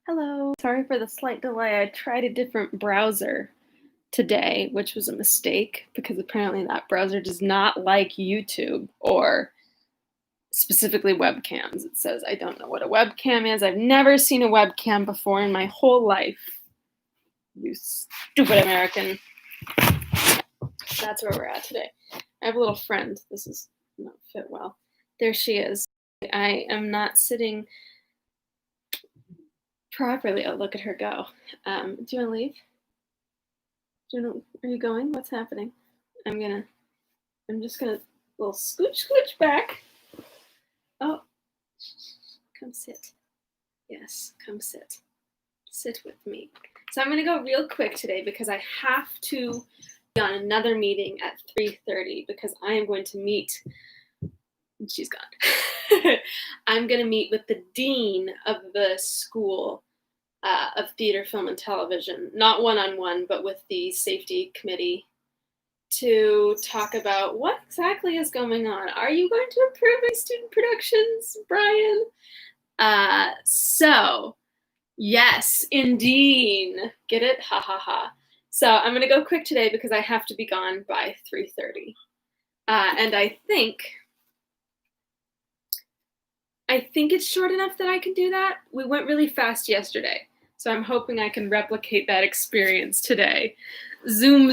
Hello. Sorry for the slight delay. I tried a different browser today, which was a mistake because apparently that browser does not like YouTube or specifically webcams. It says I don't know what a webcam is. I've never seen a webcam before in my whole life. You stupid American. That's where we're at today. I have a little friend. This does not fit well. There she is. I am not sitting properly. Oh, look at her go. Do you want to leave? Are you going? What's happening? I'm just gonna little scooch back. Oh, come sit. Yes, come sit. Sit with me. So I'm gonna go real quick today because I have to be on another meeting at 3:30 because I am going to meet. She's gone. I'm gonna meet with the dean of the school of theater, film, and television, not one-on-one, but with the safety committee to talk about what exactly is going on. Are you going to improve my student productions, Brian? So, yes, indeed. Get it? Ha ha ha. So I'm going to go quick today because I have to be gone by 3:30. And I think it's short enough that I can do that. We went really fast yesterday, so I'm hoping I can replicate that experience today. Zoom.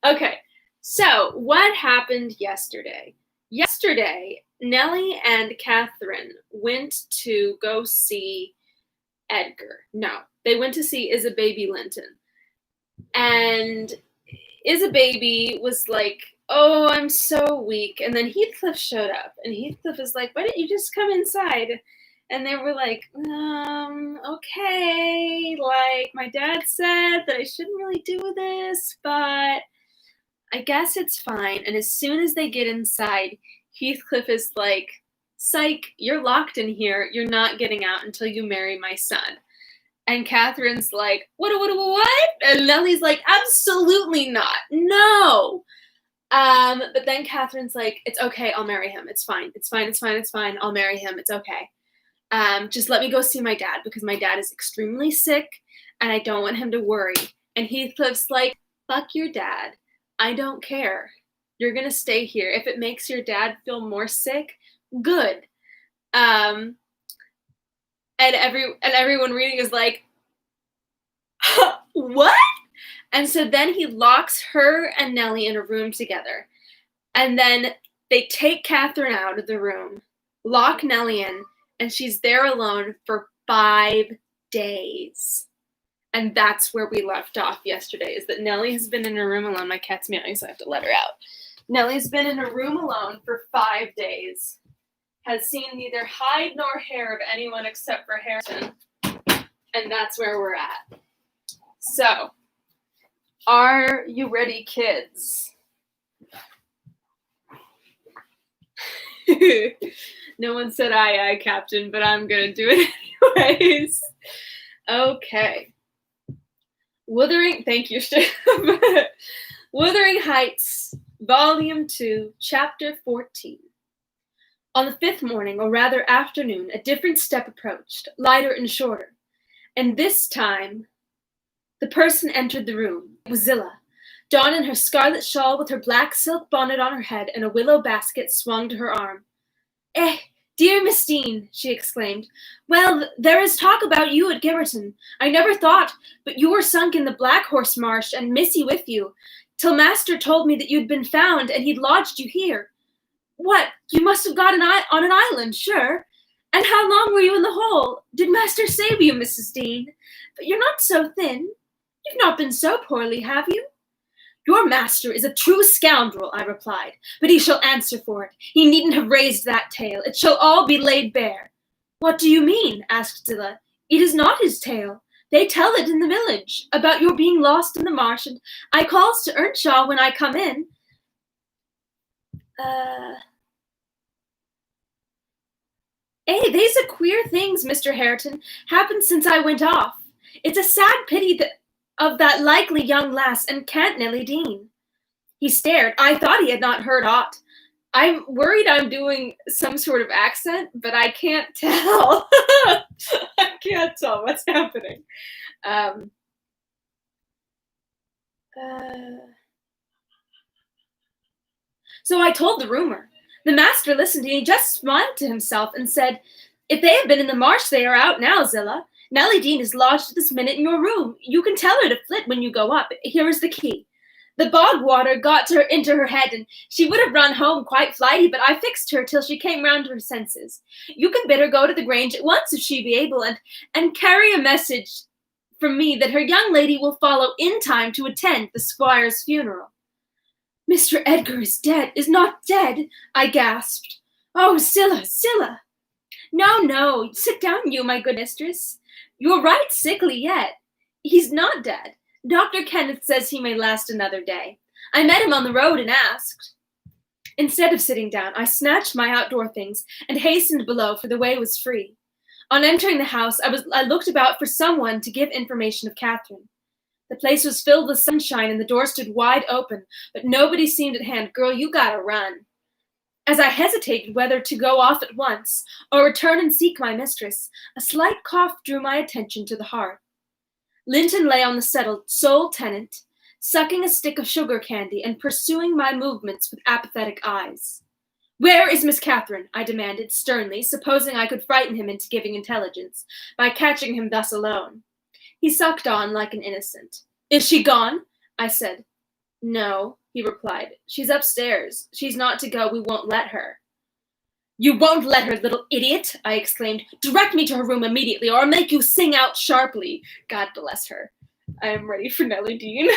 Okay, so what happened yesterday? Yesterday, Nellie and Catherine went to go see Edgar. No, they went to see Isababy Linton. And Isababy was like, oh, I'm so weak. And then Heathcliff showed up, and Heathcliff is like, why didn't you just come inside? And they were like, okay, like my dad said that I shouldn't really do this, but I guess it's fine. And as soon as they get inside, Heathcliff is like, psych, you're locked in here. You're not getting out until you marry my son. And Catherine's like, what? And Nellie's like, absolutely not. No. But then Catherine's like, it's okay. I'll marry him. It's fine. I'll marry him. It's okay. Just let me go see my dad because my dad is extremely sick and I don't want him to worry. And Heathcliff's like, fuck your dad. I don't care. You're going to stay here. If it makes your dad feel more sick, good. And everyone reading is like, what? And so then he locks her and Nellie in a room together. And then they take Catherine out of the room, lock Nellie in, and she's there alone for 5 days. And that's where we left off yesterday, is that Nellie has been in a room alone. My cat's meowing, so I have to let her out. Nellie's been in a room alone for 5 days, has seen neither hide nor hair of anyone except for Hareton. And that's where we're at. So, are you ready, kids? No one said aye, Captain, but I'm going to do it anyways. Okay. Wuthering, thank you, Steph. Wuthering Heights, Volume 2, Chapter 14. On the 5th morning, or rather afternoon, a different step approached, lighter and shorter. And this time, the person entered the room. It was Zilla, donned in her scarlet shawl with her black silk bonnet on her head and a willow basket swung to her arm. Eh, dear Miss Dean, she exclaimed. Well, there is talk about you at Gimmerton. I never thought, but you were sunk in the Black Horse Marsh and Missy with you, till Master told me that you'd been found and he'd lodged you here. What, you must have got on an island, sure. And how long were you in the hole? Did Master save you, Mrs. Dean? But you're not so thin. You've not been so poorly, have you? Your master is a true scoundrel, I replied, but he shall answer for it. He needn't have raised that tale. It shall all be laid bare. What do you mean? Asked Zilla. It is not his tale. They tell it in the village, about your being lost in the marsh, and I calls to Earnshaw when I come in. They's a queer things, Mr. Hareton, happened since I went off. It's a sad pity of that likely young lass and can't Nellie Dean. He stared. I thought he had not heard aught. I'm worried I'm doing some sort of accent, but I can't tell. I can't tell what's happening. Um, uh, so I told the rumor. The master listened and he just smiled to himself and said, "If they have been in the marsh, they are out now, Zilla. Nellie Dean is lodged this minute in your room. You can tell her to flit when you go up. Here is the key." The bog water got her into her head, and she would have run home quite flighty, but I fixed her till she came round to her senses. You can bid her go to the Grange at once if she be able, and carry a message from me that her young lady will follow in time to attend the squire's funeral. "Mr. Edgar is not dead," I gasped. "Oh, Zilla. No, no, sit down, you, my good mistress. You're right sickly yet. He's not dead. Dr. Kenneth says he may last another day. I met him on the road and asked." Instead of sitting down, I snatched my outdoor things and hastened below, for the way was free. On entering the house, I looked about for someone to give information of Catherine. The place was filled with sunshine and the door stood wide open, but nobody seemed at hand. "Girl, you gotta run." As I hesitated whether to go off at once or return and seek my mistress, a slight cough drew my attention to the hearth. Linton lay on the settle, sole tenant, sucking a stick of sugar candy and pursuing my movements with apathetic eyes. "Where is Miss Catherine?" I demanded sternly, supposing I could frighten him into giving intelligence by catching him thus alone. He sucked on like an innocent. "Is she gone?" I said. "No," he replied. "She's upstairs. She's not to go. We won't let her." "You won't let her, little idiot!" I exclaimed. "Direct me to her room immediately, or I'll make you sing out sharply." God bless her. I am ready for Nellie Dean.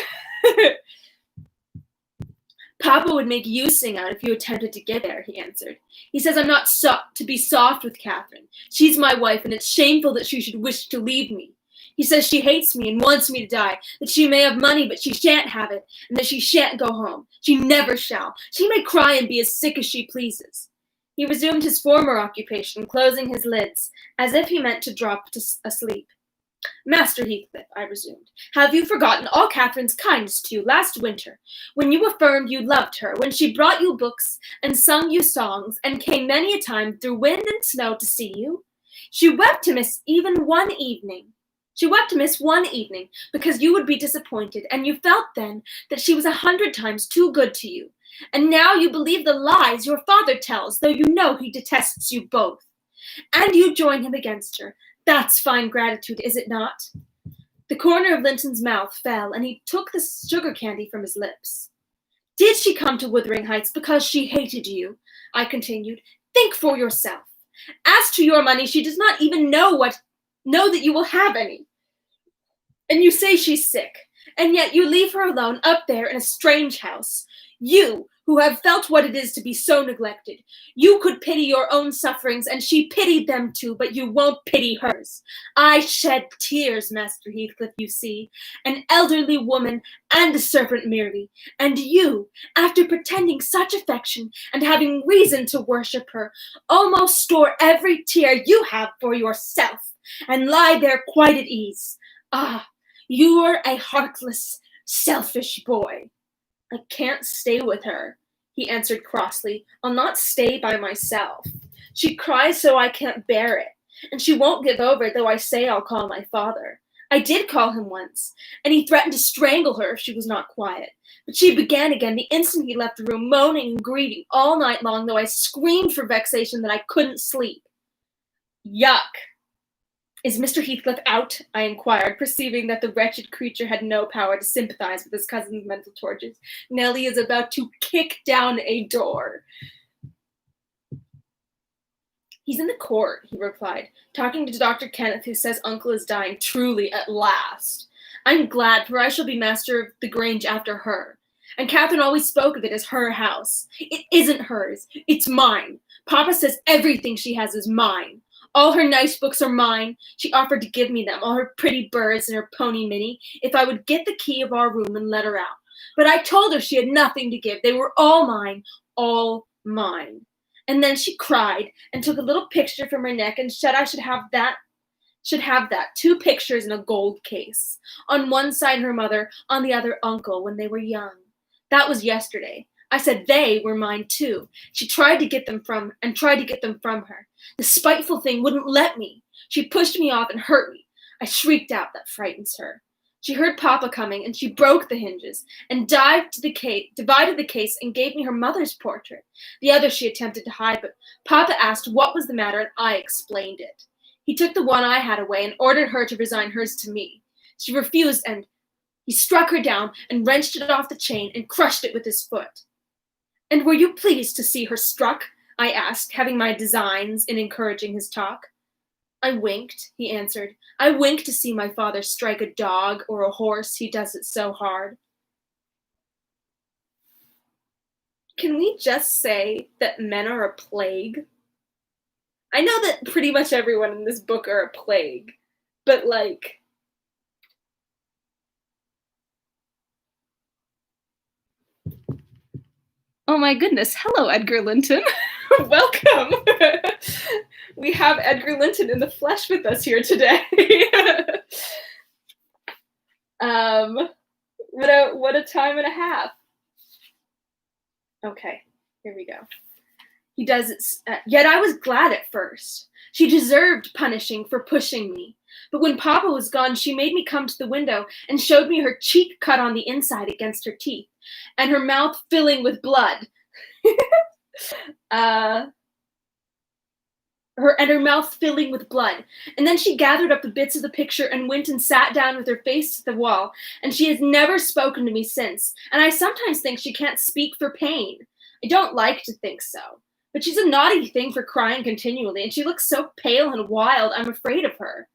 "Papa would make you sing out if you attempted to get there," he answered. "He says I'm not to be soft with Catherine. She's my wife, and it's shameful that she should wish to leave me. He says she hates me and wants me to die, that she may have money, but she shan't have it, and that she shan't go home. She never shall. She may cry and be as sick as she pleases." He resumed his former occupation, closing his lids, as if he meant to drop asleep. "Master Heathcliff," I resumed, "have you forgotten all Catherine's kindness to you last winter, when you affirmed you loved her, when she brought you books and sung you songs, and came many a time through wind and snow to see you? She wept to miss one evening, because you would be disappointed, and you felt then that she was 100 times too good to you. And now you believe the lies your father tells, though you know he detests you both. And you join him against her. That's fine gratitude, is it not?" The corner of Linton's mouth fell, and he took the sugar candy from his lips. "Did she come to Wuthering Heights because she hated you?" I continued. "Think for yourself. As to your money, she does not even know that you will have any. And you say she's sick, and yet you leave her alone up there in a strange house. You, who have felt what it is to be so neglected. You could pity your own sufferings, and she pitied them too, but you won't pity hers. I shed tears, Master Heathcliff, you see, an elderly woman and a servant merely, and you, after pretending such affection and having reason to worship her, almost store every tear you have for yourself, and lie there quite at ease. Ah, you're a heartless, selfish boy." "I can't stay with her," he answered crossly. "I'll not stay by myself. She cries so I can't bear it, and she won't give over, though I say I'll call my father. I did call him once, and he threatened to strangle her if she was not quiet. But she began again the instant he left the room, moaning and grieving all night long, though I screamed for vexation that I couldn't sleep." "Yuck! Is Mr. Heathcliff out?" I inquired, perceiving that the wretched creature had no power to sympathize with his cousin's mental tortures. Nellie is about to kick down a door. "He's in the court," he replied, "talking to Dr. Kenneth, who says uncle is dying. Truly, at last. I'm glad, for I shall be master of the Grange after her. And Catherine always spoke of it as her house. It isn't hers. It's mine. Papa says everything she has is mine. All her nice books are mine. She offered to give me them, all her pretty birds and her pony Minnie, if I would get the key of our room and let her out. But I told her she had nothing to give. They were all mine, all mine. And then she cried and took a little picture from her neck and said I should have that, 2 pictures in a gold case. On one side her mother, on the other uncle, when they were young. That was yesterday. I said they were mine too. She tried to get them from her. The spiteful thing wouldn't let me. She pushed me off and hurt me. I shrieked out. That frightens her. She heard Papa coming, and she broke the hinges and divided the case and gave me her mother's portrait. The other she attempted to hide, but Papa asked what was the matter, and I explained it. He took the one I had away and ordered her to resign hers to me. She refused, and he struck her down and wrenched it off the chain and crushed it with his foot. And were you pleased to see her struck? I asked, having my designs in encouraging his talk. I winked, he answered. I winked to see my father strike a dog or a horse, he does it so hard. Can we just say that men are a plague? I know that pretty much everyone in this book are a plague, but like, oh my goodness. Hello, Edgar Linton. Welcome. We have Edgar Linton in the flesh with us here today. What a time and a half. Okay, here we go. He does it. Yet I was glad at first. She deserved punishing for pushing me. But when Papa was gone, she made me come to the window and showed me her cheek cut on the inside against her teeth, and her mouth filling with blood. Her mouth filling with blood. And then she gathered up the bits of the picture and went and sat down with her face to the wall, and she has never spoken to me since, and I sometimes think she can't speak for pain. I don't like to think so. But she's a naughty thing for crying continually, and she looks so pale and wild, I'm afraid of her.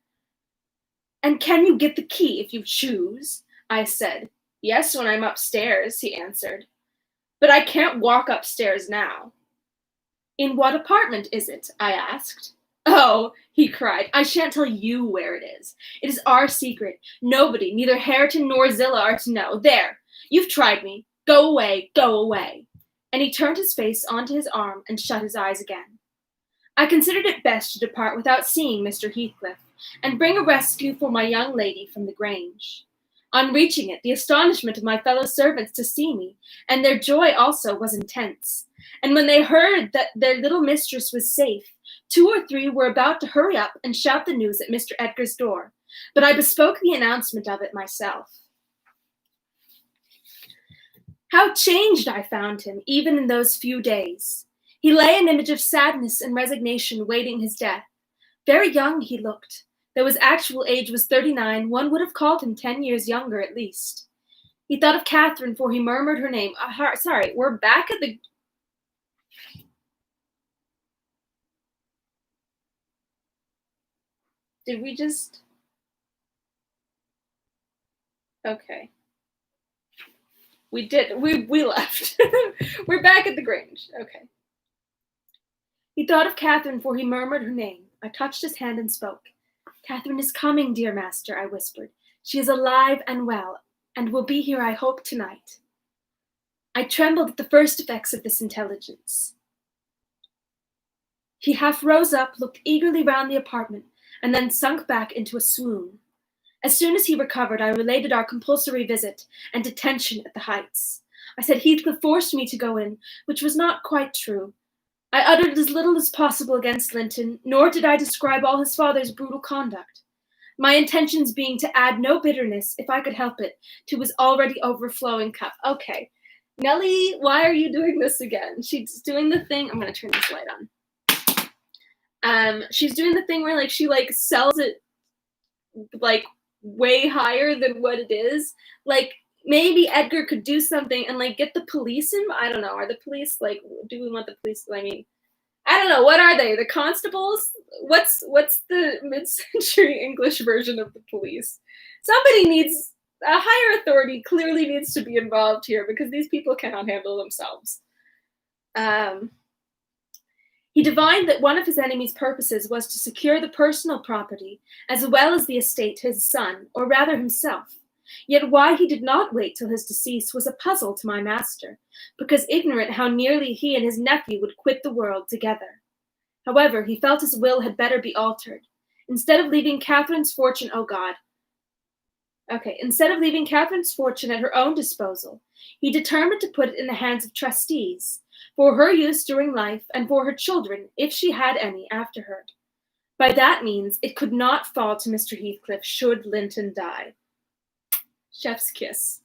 And can you get the key if you choose? I said. Yes, when I'm upstairs, he answered. But I can't walk upstairs now. In what apartment is it? I asked. Oh, he cried, I shan't tell you where it is. It is our secret. Nobody, neither Hareton nor Zilla, are to know. There, you've tried me. Go away, go away. And he turned his face onto his arm and shut his eyes again. I considered it best to depart without seeing Mr. Heathcliff, and bring a rescue for my young lady from the Grange. On reaching it, the astonishment of my fellow servants to see me, and their joy also, was intense. And when they heard that their little mistress was safe, 2 or 3 were about to hurry up and shout the news at Mr. Edgar's door, but I bespoke the announcement of it myself. How changed I found him, even in those few days. He lay an image of sadness and resignation waiting his death. Very young he looked. Though his actual age was 39, one would have called him 10 years younger at least. He thought of Catherine, for he murmured her name. Sorry, we're back at the... Did we just... Okay. We did. We left. We're back at the Grange. Okay. He thought of Catherine, for he murmured her name. I touched his hand and spoke. Catherine is coming, dear master, I whispered. She is alive and well, and will be here, I hope, tonight. I trembled at the first effects of this intelligence. He half rose up, looked eagerly round the apartment, and then sunk back into a swoon. As soon as he recovered, I related our compulsory visit and detention at the Heights. I said Heathcliff forced me to go in, which was not quite true. I uttered as little as possible against Linton, nor did I describe all his father's brutal conduct, my intentions being to add no bitterness, if I could help it, to his already overflowing cup. Okay, Nellie, why are you doing this again? She's doing the thing. I'm going to turn this light on. She's doing the thing where she sells it way higher than what it is. Maybe Edgar could do something and get the police in. I don't know. Are the police do we want the police? I mean, I don't know. What are they? The constables? What's the mid-century English version of the police? Somebody needs a higher authority. Clearly needs to be involved here because these people cannot handle themselves. He divined that one of his enemy's purposes was to secure the personal property as well as the estate to his son, or rather himself. Yet why he did not wait till his decease was a puzzle to my master, because ignorant how nearly he and his nephew would quit the world together. However, he felt his will had better be altered. Instead of leaving Catherine's fortune, oh God, Okay, instead of leaving Catherine's fortune at her own disposal, he determined to put it in the hands of trustees, for her use during life and for her children, if she had any after her. By that means, it could not fall to Mr. Heathcliff should Linton die. Chef's kiss.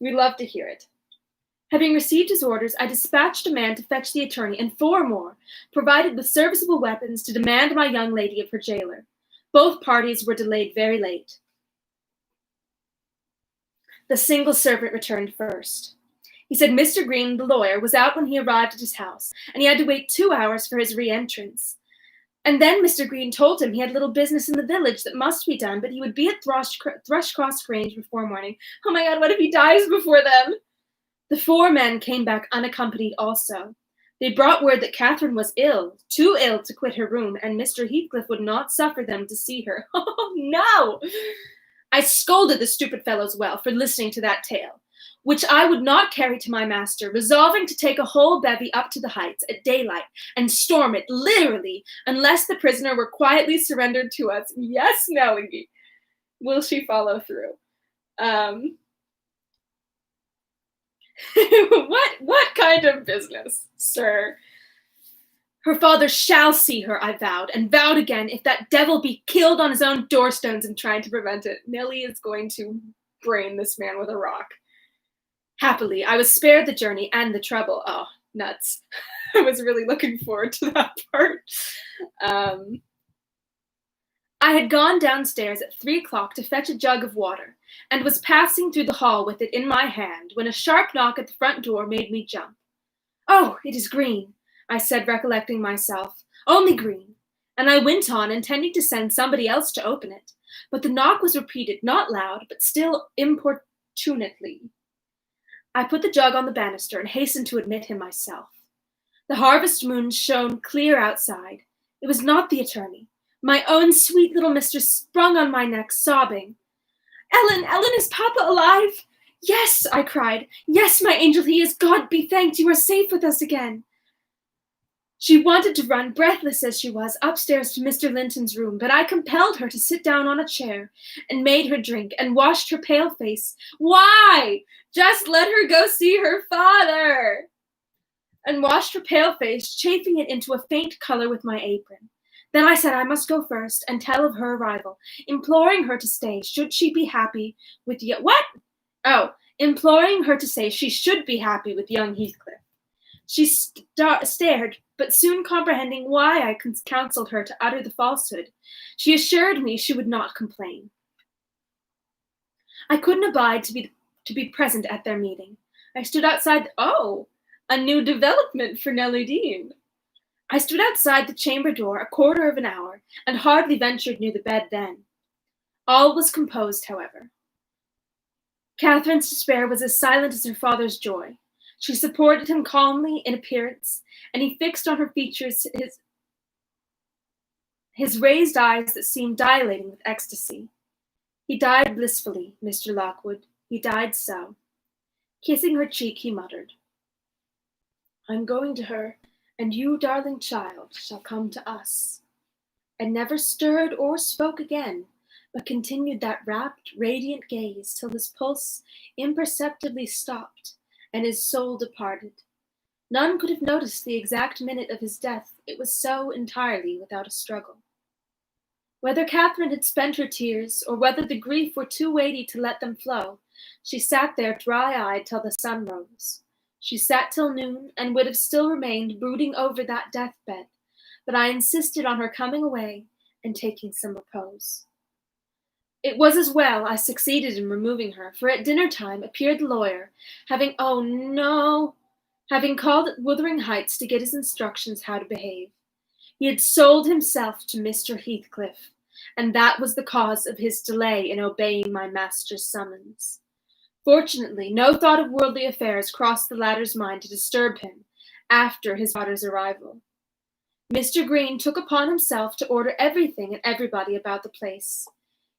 We love to hear it. Having received his orders, I dispatched a man to fetch the attorney and 4 more, provided with serviceable weapons to demand my young lady of her jailer. Both parties were delayed very late. The single servant returned first. He said Mr. Green, the lawyer, was out when he arrived at his house, and he had to wait 2 hours for his re-entrance. And then Mr. Green told him he had little business in the village that must be done, but he would be at Thrushcross Grange before morning. Oh my God, what if he dies before then? The 4 men came back unaccompanied also. They brought word that Catherine was ill, too ill to quit her room, and Mr. Heathcliff would not suffer them to see her. Oh, no! I scolded the stupid fellows well for listening to that tale, which I would not carry to my master, resolving to take a whole bevy up to the heights at daylight and storm it, literally, unless the prisoner were quietly surrendered to us. Yes, Nellie. Will she follow through? What kind of business, sir? Her father shall see her, I vowed, and vowed again, if that devil be killed on his own doorstones in trying to prevent it. Nellie is going to brain this man with a rock. Happily, I was spared the journey and the trouble. Oh, nuts. I was really looking forward to that part. I had gone downstairs at 3 o'clock to fetch a jug of water, and was passing through the hall with it in my hand, when a sharp knock at the front door made me jump. Oh, it is Green, I said, recollecting myself. Only Green. And I went on, intending to send somebody else to open it. But the knock was repeated, not loud, but still importunately. I put the jug on the banister and hastened to admit him myself. The harvest moon shone clear outside. It was not the attorney. My own sweet little mistress sprung on my neck, sobbing. Ellen, is Papa alive? Yes, I cried. Yes, my angel, he is. God be thanked, you are safe with us again. She wanted to run, breathless as she was, upstairs to Mr. Linton's room, but I compelled her to sit down on a chair and made her drink and washed her pale face. Why? Just let her go see her father. And washed her pale face, chafing it into a faint color with my apron. Then I said I must go first and tell of her arrival, imploring her to stay, should she be happy with imploring her to say she should be happy with young Heathcliff. She stared, but soon comprehending why I counseled her to utter the falsehood, she assured me she would not complain. I couldn't abide to be present at their meeting. I stood outside. A new development for Nellie Dean. I stood outside the chamber door a quarter of an hour, and hardly ventured near the bed then. All was composed, however. Catherine's despair was as silent as her father's joy. She supported him calmly in appearance, and he fixed on her features his raised eyes that seemed dilating with ecstasy. He died blissfully, Mr. Lockwood. He died so. Kissing her cheek, he muttered, I'm going to her, and you, darling child, shall come to us. And never stirred or spoke again, but continued that rapt, radiant gaze till his pulse imperceptibly stopped and his soul departed. None could have noticed the exact minute of his death, it was so entirely without a struggle. Whether Catherine had spent her tears, or whether the grief were too weighty to let them flow, she sat there dry-eyed till the sun rose. She sat till noon, and would have still remained brooding over that deathbed, but I insisted on her coming away and taking some repose. It was as well I succeeded in removing her, for at dinner time appeared the lawyer, having called at Wuthering Heights to get his instructions how to behave. He had sold himself to Mr. Heathcliff, and that was the cause of his delay in obeying my master's summons. Fortunately, no thought of worldly affairs crossed the latter's mind to disturb him after his daughter's arrival. Mr. Green took upon himself to order everything and everybody about the place.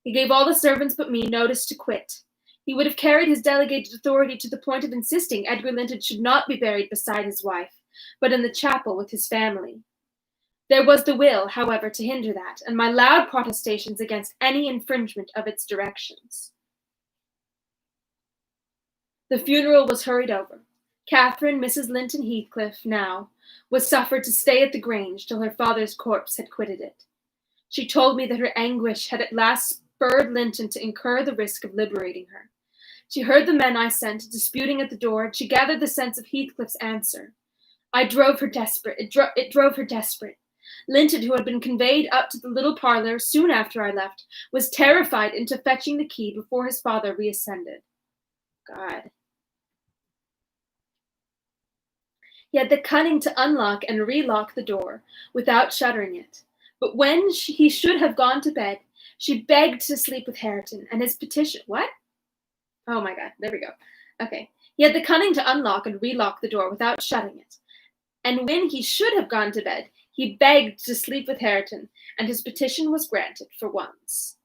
He gave all the servants but me notice to quit. He would have carried his delegated authority to the point of insisting Edgar Linton should not be buried beside his wife, but in the chapel with his family. There was the will, however, to hinder that, and my loud protestations against any infringement of its directions. The funeral was hurried over. Catherine, Mrs. Linton Heathcliff, now, was suffered to stay at the Grange till her father's corpse had quitted it. She told me that her anguish had at last spurred Linton to incur the risk of liberating her. She heard the men I sent disputing at the door, and she gathered the sense of Heathcliff's answer. It drove her desperate. Linton, who had been conveyed up to the little parlour soon after I left, was terrified into fetching the key before his father reascended. God. He had the cunning to unlock and relock the door without shuttering it. But when he should have gone to bed, she begged to sleep with Hareton, and his petition— What? Oh my God, there we go. Okay. He had the cunning to unlock and relock the door without shutting it. And when he should have gone to bed, he begged to sleep with Hareton, and his petition was granted for once.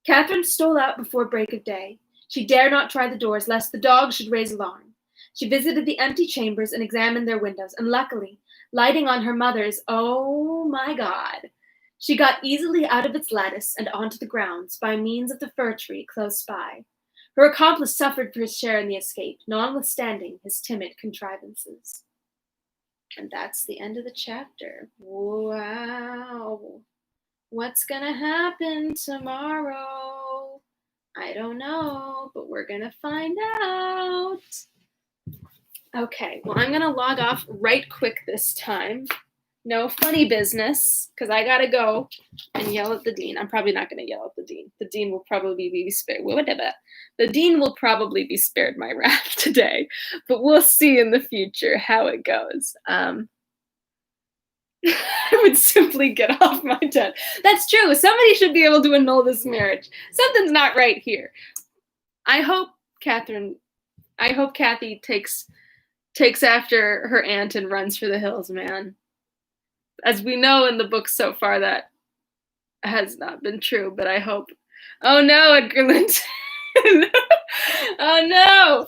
Catherine stole out before break of day. She dared not try the doors, lest the dogs should raise alarm. She visited the empty chambers and examined their windows, and luckily, lighting on her mother's, oh my God, she got easily out of its lattice and onto the grounds by means of the fir tree close by. Her accomplice suffered for his share in the escape, notwithstanding his timid contrivances. And that's the end of the chapter. Wow. What's gonna happen tomorrow? I don't know, but we're gonna find out. Okay, well, I'm gonna log off right quick this time. No funny business, because I gotta go and yell at the dean. I'm probably not gonna yell at the dean. The dean will probably be spared. The dean will probably be spared my wrath today, but we'll see in the future how it goes. I would simply get off my tent. That's true. Somebody should be able to annul this marriage. Something's not right here. I hope Kathy takes after her aunt and runs for the hills, man. As we know in the book so far, that has not been true, but I hope. Oh no, Edgar Linton. Oh no.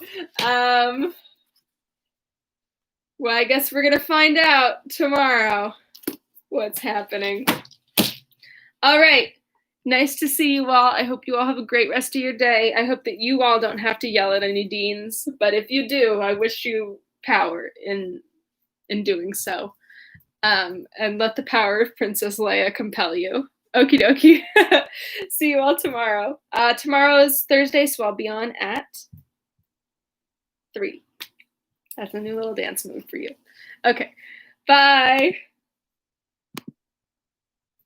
Well, I guess we're gonna find out tomorrow what's happening. All right. Nice to see you all. I hope you all have a great rest of your day. I hope that you all don't have to yell at any deans, but if you do, I wish you power in doing so. And let the power of Princess Leia compel you. Okie dokie. See you all tomorrow. Tomorrow is Thursday, so I'll be on at 3. That's a new little dance move for you. Okay. Bye.